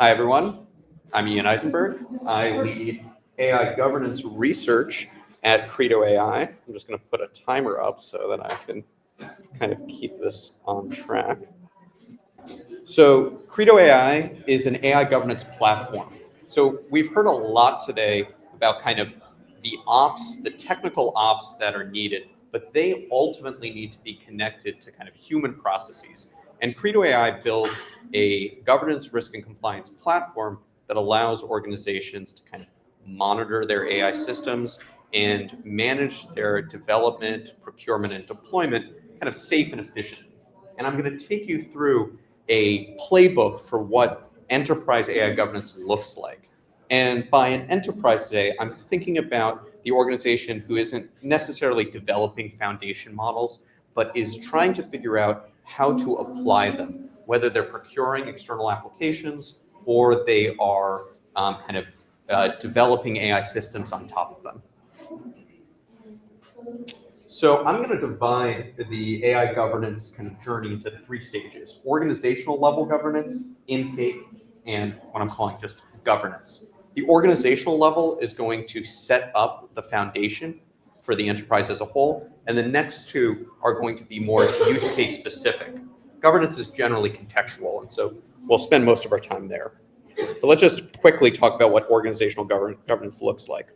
Hi, everyone. I'm Ian Eisenberg. I lead AI governance research at Credo AI. I'm just going to put a timer up so that I can kind of keep this on track. So Credo AI is an AI governance platform. So we've heard a lot today about kind of the ops, the technical ops that are needed, but they ultimately need to be connected to kind of human processes. And Credo AI builds a governance, risk, and compliance platform that allows organizations to kind of monitor their AI systems and manage their development, procurement, and deployment kind of safe and efficient. And I'm going to take you through a playbook for what enterprise AI governance looks like. And by an enterprise today, I'm thinking about the organization who isn't necessarily developing foundation models, but is trying to figure out how to apply them, whether they're procuring external applications or they are developing AI systems on top of them. So I'm going to divide the AI governance kind of journey into three stages: organizational level governance, intake, and what I'm calling just governance. The organizational level is going to set up the foundation for the enterprise as a whole, and the next two are going to be more use case specific. Governance is generally contextual, and so we'll spend most of our time there. But let's just quickly talk about what organizational governance looks like.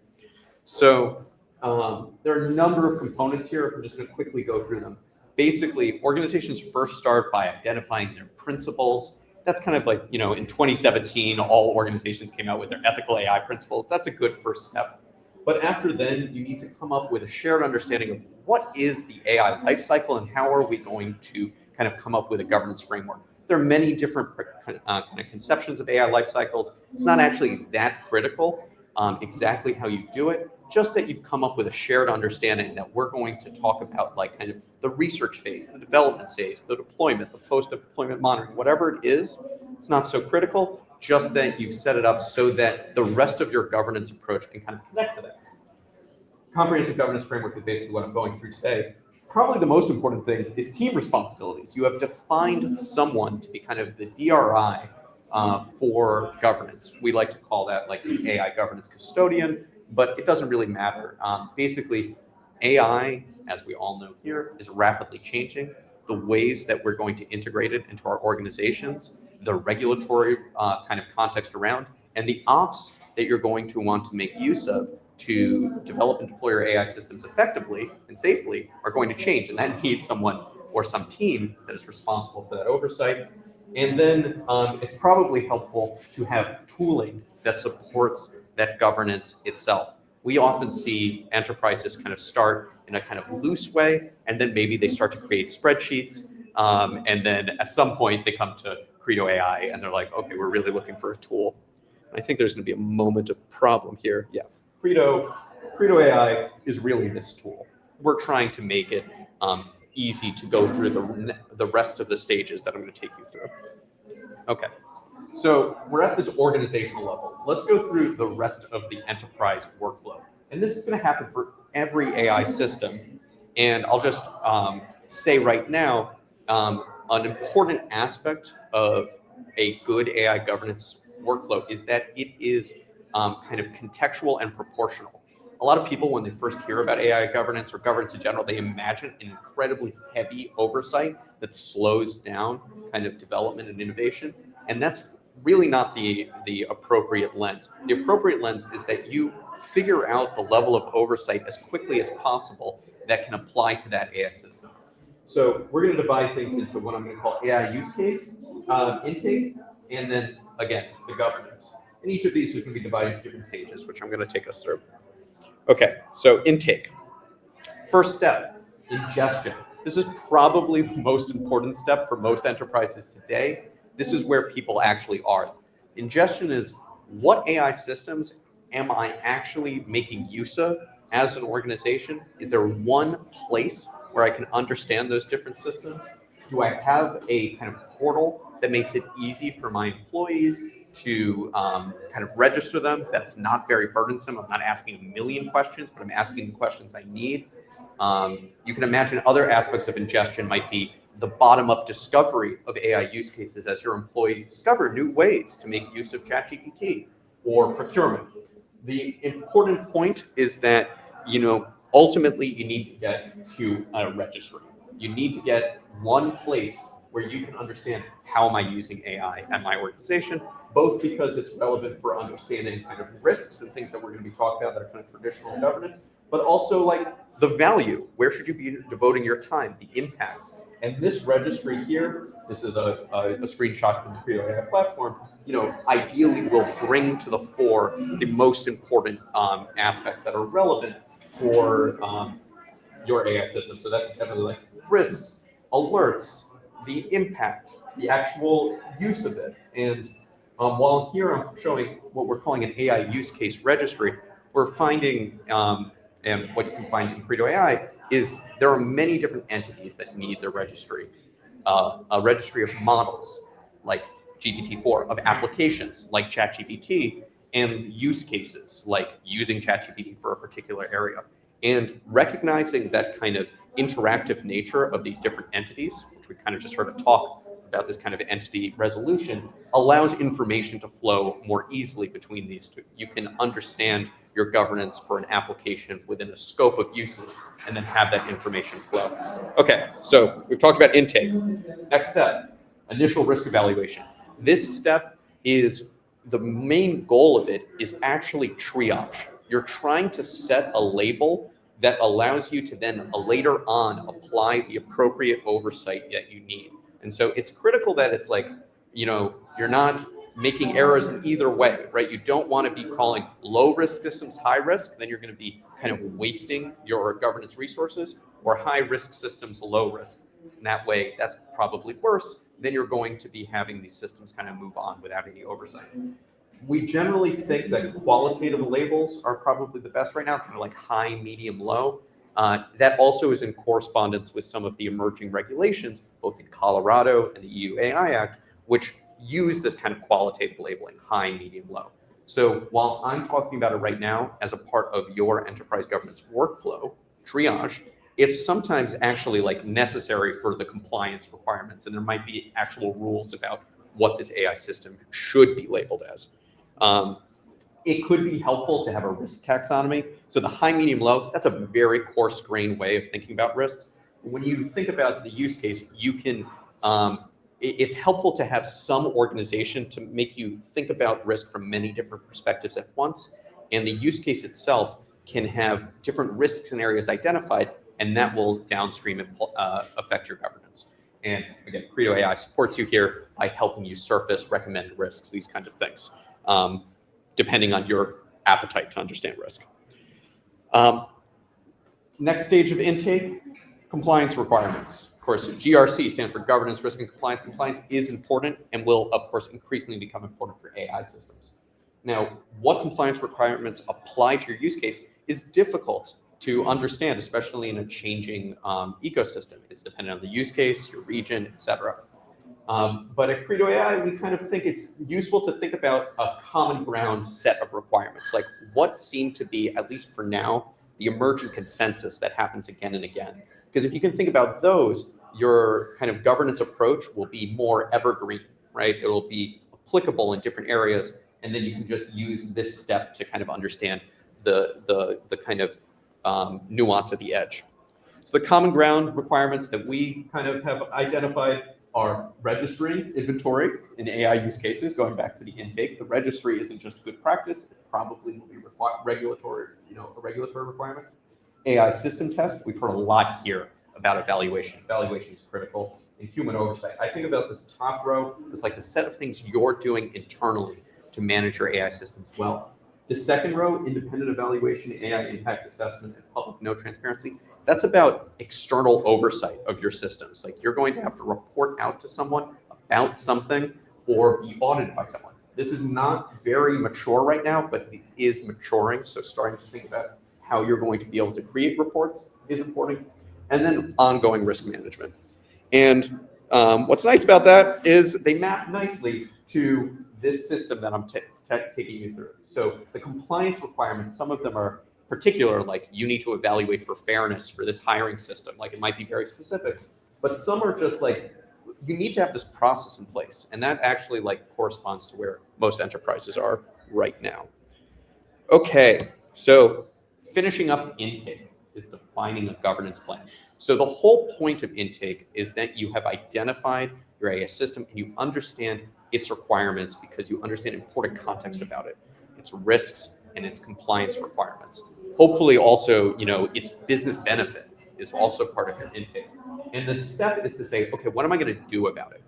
So there are a number of components here. I'm just going to quickly go through them. Basically, organizations first start by identifying their principles. That's kind of like, in 2017, all organizations came out with their ethical AI principles. That's a good first step. But after then, you need to come up with a shared understanding of what is the AI lifecycle and how are we going to kind of come up with a governance framework. There are many different kind of conceptions of AI lifecycles. It's not actually that critical exactly how you do it, just that you've come up with a shared understanding that we're going to talk about, like kind of the research phase, the development phase, the deployment, the post-deployment monitoring, whatever it is. It's not so critical, just that you've set it up so that the rest of your governance approach can kind of connect to that. Comprehensive governance framework is basically what I'm going through today. Probably the most important thing is team responsibilities. You have defined someone to be kind of the DRI for governance. We like to call that like the AI governance custodian, but it doesn't really matter. Basically, AI, as we all know here, is rapidly changing. The ways that we're going to integrate it into our organizations, the regulatory kind of context around, and the ops that you're going to want to make use of to develop and deploy your AI systems effectively and safely are going to change. And that needs someone or some team that is responsible for that oversight. And then it's probably helpful to have tooling that supports that governance itself. We often see enterprises kind of start in a kind of loose way, and then maybe they start to create spreadsheets. And then at some point they come to Credo AI and they're like, okay, we're really looking for a tool. I think there's going to be a moment of problem here. Yeah, Credo AI is really this tool. We're trying to make it easy to go through the rest of the stages that I'm going to take you through. Okay, so we're at this organizational level. Let's go through the rest of the enterprise workflow. And this is going to happen for every AI system. And I'll just say right now, an important aspect of a good AI governance workflow is that it is kind of contextual and proportional. A lot of people, when they first hear about AI governance or governance in general, they imagine an incredibly heavy oversight that slows down kind of development and innovation. And that's really not the appropriate lens. The appropriate lens is that you figure out the level of oversight as quickly as possible that can apply to that AI system. So we're going to divide things into what I'm going to call AI use case, intake, and then, again, the governance. And each of these can be divided into different stages, which I'm going to take us through. Okay, so intake. First step, ingestion. This is probably the most important step for most enterprises today. This is where people actually are. Ingestion is what AI systems am I actually making use of as an organization? Is there one place where I can understand those different systems? Do I have a kind of portal that makes it easy for my employees to kind of register them? That's not very burdensome. I'm not asking a million questions, but I'm asking the questions I need. You can imagine other aspects of ingestion might be the bottom-up discovery of AI use cases as your employees discover new ways to make use of ChatGPT or procurement. The important point is that, ultimately you need to get to a registry. You need to get one place where you can understand how am I using AI at my organization, both because it's relevant for understanding kind of risks and things that we're going to be talking about that are kind of traditional governance, but also like the value. Where should you be devoting your time, the impacts? And this registry here, this is a screenshot from the Credo AI platform, ideally will bring to the fore the most important aspects that are relevant for your AI system. So that's definitely like risks, alerts, the impact, the actual use of it. And while here I'm showing what we're calling an AI use case registry, we're finding, and what you can find in Credo AI is there are many different entities that need their registry. A registry of models like GPT-4, of applications like ChatGPT, and use cases like using ChatGPT for a particular area. And recognizing that kind of interactive nature of these different entities, which we kind of just heard a talk about, this kind of entity resolution, allows information to flow more easily between these two. You can understand your governance for an application within a scope of uses and then have that information flow. Okay, so we've talked about intake. Next step, initial risk evaluation. This step is, the main goal of it is actually triage. You're trying to set a label that allows you to then later on apply the appropriate oversight that you need. And so it's critical that it's like, you're not making errors in either way, right? You don't want to be calling low risk systems high risk, then you're going to be kind of wasting your governance resources, or high risk systems low risk. And that way, that's probably worse. Then you're going to be having these systems kind of move on without any oversight. We generally think that qualitative labels are probably the best right now, kind of like high, medium, low. That also is in correspondence with some of the emerging regulations, both in Colorado and the EU AI Act, which use this kind of qualitative labeling, high, medium, low. So while I'm talking about it right now as a part of your enterprise governance workflow, triage, it's sometimes actually like necessary for the compliance requirements, and there might be actual rules about what this AI system should be labeled as. It could be helpful to have a risk taxonomy. So the high, medium, low, that's a very coarse-grained way of thinking about risks. When you think about the use case, you can, it's helpful to have some organization to make you think about risk from many different perspectives at once. And the use case itself can have different risk scenarios identified, and that will downstream affect your governance. And again, Credo AI supports you here by helping you surface recommended risks, these kinds of things, depending on your appetite to understand risk. Next stage of intake, compliance requirements. Of course, GRC stands for governance, risk, and compliance. Compliance is important and will, of course, increasingly become important for AI systems. Now, what compliance requirements apply to your use case is difficult to understand, especially in a changing ecosystem. It's dependent on the use case, your region, et cetera. But at Credo AI, we kind of think it's useful to think about a common ground set of requirements, like what seem to be, at least for now, the emerging consensus that happens again and again. Because if you can think about those, your kind of governance approach will be more evergreen, right? It will be applicable in different areas, and then you can just use this step to kind of understand the kind of nuance at the edge. So the common ground requirements that we kind of have identified are registry, inventory in AI use cases, going back to the intake. The registry isn't just good practice, it probably will be a regulatory requirement. AI system test, we've heard a lot here about evaluation. Evaluation is critical. And human oversight. I think about this top row as like the set of things you're doing internally to manage your AI systems well. The second row, independent evaluation, AI impact assessment, and public no transparency, that's about external oversight of your systems. Like you're going to have to report out to someone about something or be audited by someone. This is not very mature right now, but it is maturing. So starting to think about how you're going to be able to create reports is important. And then ongoing risk management. And what's nice about that is they map nicely to this system that I'm taking you through. So the compliance requirements, some of them are particular, like you need to evaluate for fairness for this hiring system. Like it might be very specific. But some are just like, you need to have this process in place. And that actually like corresponds to where most enterprises are right now. Okay, so finishing up intake is defining a governance plan. So the whole point of intake is that you have identified your AI system and you understand its requirements because you understand important context about it, its risks and its compliance requirements. Hopefully also, its business benefit is also part of your intake. And the step is to say, okay, what am I going to do about it?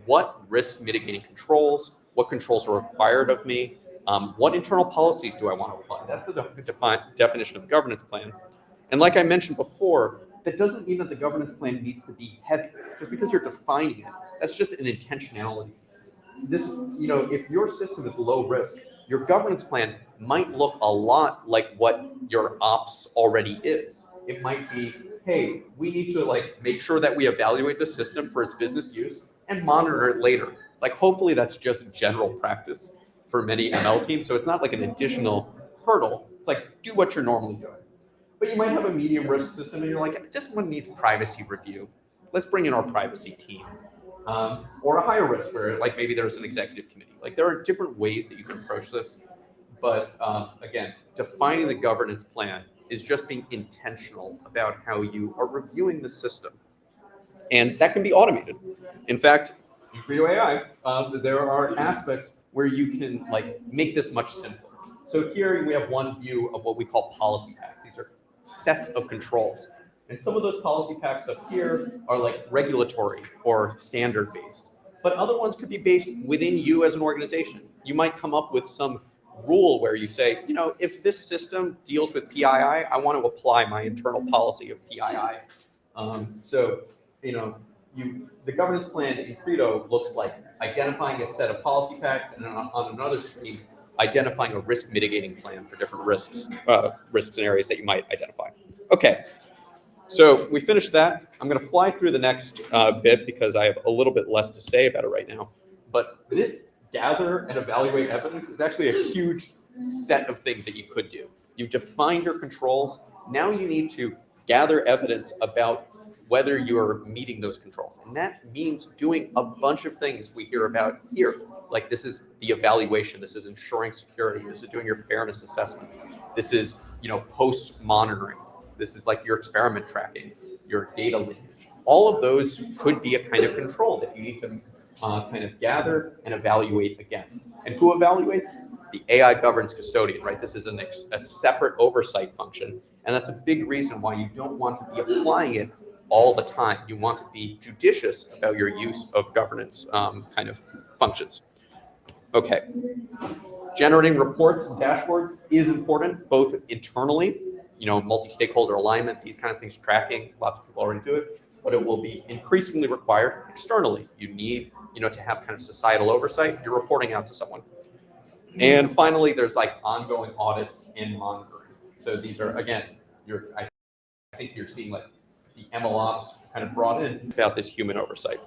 What risk mitigating controls, what controls are required of me? What internal policies do I want to apply? That's the definition of the governance plan. And like I mentioned before, that doesn't mean that the governance plan needs to be heavy. Just because you're defining it, that's just an intentionality. If your system is low risk, your governance plan might look a lot like what your ops already is. It might be, hey, we need to make sure that we evaluate the system for its business use and monitor it later. Hopefully that's just general practice for many ML teams. So it's not like an additional hurdle. It's like, do what you're normally doing. But you might have a medium risk system and you're like, this one needs privacy review. Let's bring in our privacy team. Or a higher risk where maybe there's an executive committee. There are different ways that you can approach this. But again, defining the governance plan is just being intentional about how you are reviewing the system. And that can be automated. In fact, in Credo AI, there are aspects where you can make this much simpler. So here we have one view of what we call policy packs. These are sets of controls. And some of those policy packs up here are regulatory or standard based. But other ones could be based within you as an organization. You might come up with some rule where you say, if this system deals with PII, I want to apply my internal policy of PII. The governance plan in Credo looks like identifying a set of policy packs, and on another screen, identifying a risk mitigating plan for different risks and areas that you might identify. Okay, so we finished that. I'm going to fly through the next bit because I have a little bit less to say about it right now. But this gather and evaluate evidence is actually a huge set of things that you could do. You've defined your controls. Now you need to gather evidence about whether you're meeting those controls. And that means doing a bunch of things we hear about here. This is the evaluation, this is ensuring security, this is doing your fairness assessments, this is, post monitoring, this is your experiment tracking, your data lineage. All of those could be a kind of control that you need to kind of gather and evaluate against. And who evaluates? The AI governance custodian, right? This is a separate oversight function. And that's a big reason why you don't want to be applying it all the time. You want to be judicious about your use of governance kind of functions. Okay. Generating reports and dashboards is important, both internally, multi-stakeholder alignment, these kind of things, tracking, lots of people already do it, but it will be increasingly required externally. You need, to have kind of societal oversight. You're reporting out to someone. And finally, there's ongoing audits and monitoring. So these are, again, I think you're seeing the MLOps kind of brought in about this human oversight.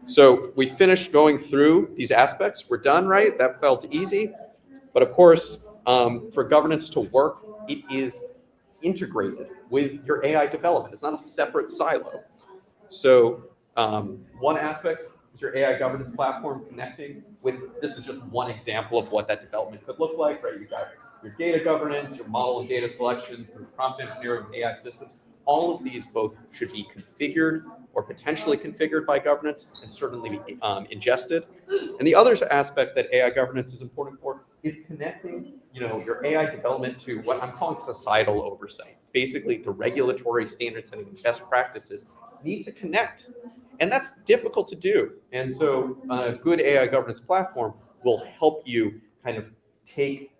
So we finished going through these aspects. We're done, right? That felt easy. But of course, for governance to work, it is integrated with your AI development. It's not a separate silo. So one aspect is your AI governance platform connecting with, this is just one example of what that development could look like, right? You've got your data governance, your model and data selection, through prompt engineering, AI systems. All of these both should be configured or potentially configured by governance and certainly be ingested. And the other aspect that AI governance is important for is connecting, your AI development to what I'm calling societal oversight. Basically, the regulatory standard setting and best practices need to connect. And that's difficult to do. And so a good AI governance platform will help you kind of take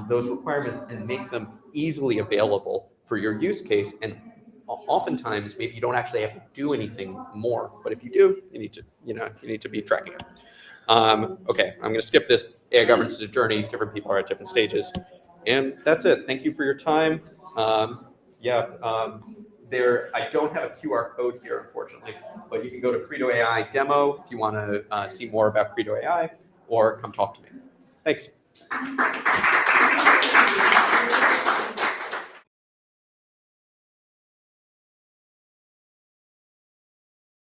those requirements and make them easily available for your use case. And oftentimes, maybe you don't actually have to do anything more. But if you do, you need to be tracking it. Okay, I'm going to skip this. AI governance is a journey. Different people are at different stages. And that's it. Thank you for your time. I don't have a QR code here, unfortunately, but you can go to Credo AI demo if you want to see more about Credo AI, or come talk to me. Thanks.